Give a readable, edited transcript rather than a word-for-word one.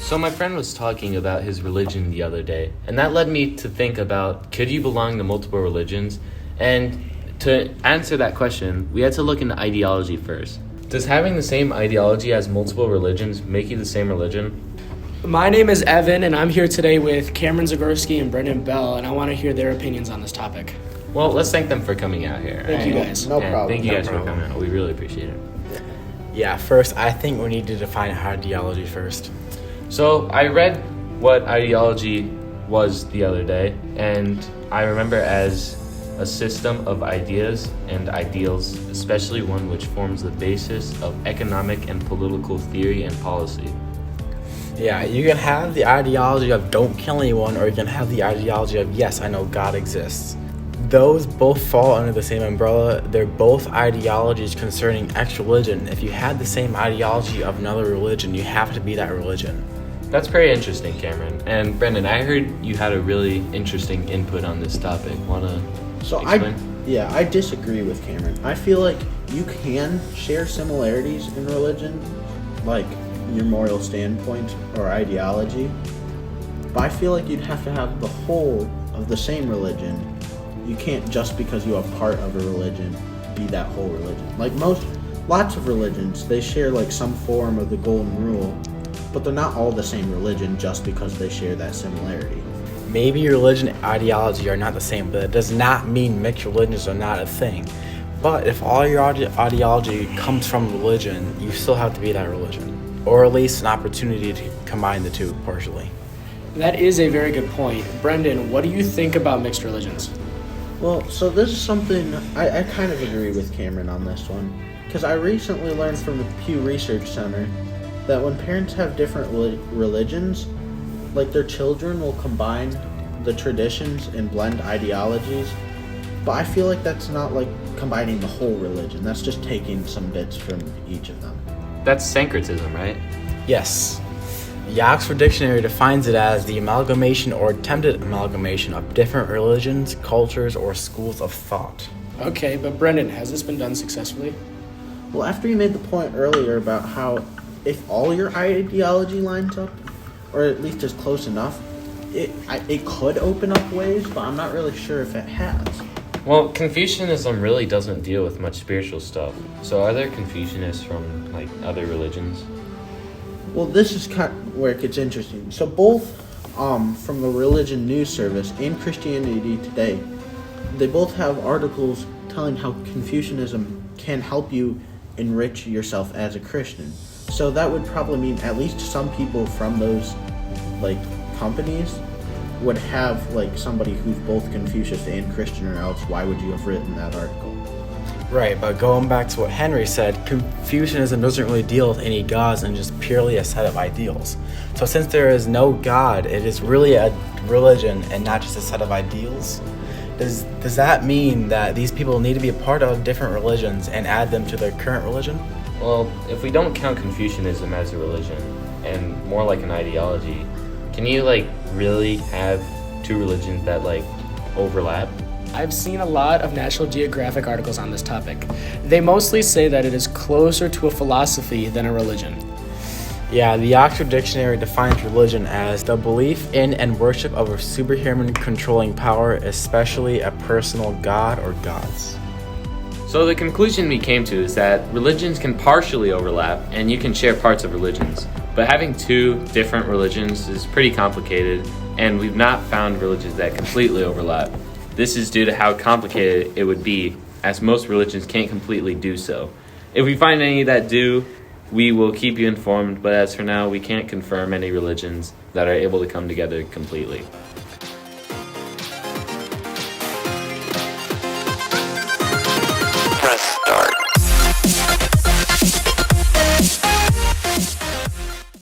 So my friend was talking about his religion the other day, and that led me to think about, could you belong to multiple religions? And to answer that question, we had to look into ideology first. Does having the same ideology as multiple religions make you the same religion? My name is Evan, and I'm here today with Cameron Zagorski and Brendan Bell, and I want to hear their opinions on this topic. Well, let's thank them for coming out here. Thank you guys. No And problem. Thank you No guys for problem. coming out. We really appreciate it. Yeah, first, I think we need to define ideology first. So I read what ideology was the other day, and I remember as a system of ideas and ideals, especially one which forms the basis of economic and political theory and policy. Yeah, you can have the ideology of don't kill anyone, or you can have the ideology of yes, I know God exists. Those both fall under the same umbrella. They're both ideologies concerning X religion. If you had the same ideology of another religion, you have to be that religion. That's very interesting, Cameron. And Brendan, I heard you had a really interesting input on this topic. Wanna So explain? I disagree with Cameron. I feel like you can share similarities in religion, like your moral standpoint or ideology, but I feel like you'd have to have the whole of the same religion. You can't, just because you are part of a religion, be that whole religion. Like lots of religions, they share like some form of the golden rule, but they're not all the same religion just because they share that similarity. Maybe religion and ideology are not the same, but it does not mean mixed religions are not a thing. But if all your ideology comes from religion, you still have to be that religion, or at least an opportunity to combine the two partially. That is a very good point. Brendan, what do you think about mixed religions? Well, so this is something I kind of agree with Cameron on this one, because I recently learned from the Pew Research Center that when parents have different religions, like their children will combine the traditions and blend ideologies, but I feel like that's not like combining the whole religion. That's just taking some bits from each of them. That's syncretism, right? Yes. The Oxford Dictionary defines it as the amalgamation or attempted amalgamation of different religions, cultures, or schools of thought. Okay, but Brendan, has this been done successfully? Well, after you made the point earlier about how if all your ideology lines up, or at least is close enough, it could open up ways, but I'm not really sure if it has. Well, Confucianism really doesn't deal with much spiritual stuff. So are there Confucianists from like other religions? Well, this is kind of where it gets interesting. So both from the Religion News Service and Christianity Today, they both have articles telling how Confucianism can help you enrich yourself as a Christian. So that would probably mean at least some people from those like companies would have like somebody who's both Confucius and Christian, or else why would you have written that article? Right, but going back to what Henry said, Confucianism doesn't really deal with any gods and just purely a set of ideals. So since there is no God, it is really a religion and not just a set of ideals. Does that mean that these people need to be a part of different religions and add them to their current religion? Well, if we don't count Confucianism as a religion and more like an ideology, can you like really have two religions that like overlap? I've seen a lot of National Geographic articles on this topic. They mostly say that it is closer to a philosophy than a religion. Yeah, the Oxford Dictionary defines religion as the belief in and worship of a superhuman controlling power, especially a personal god or gods. So the conclusion we came to is that religions can partially overlap and you can share parts of religions. But having two different religions is pretty complicated, and we've not found religions that completely overlap. This is due to how complicated it would be, as most religions can't completely do so. If we find any that do, we will keep you informed, but as for now, we can't confirm any religions that are able to come together completely.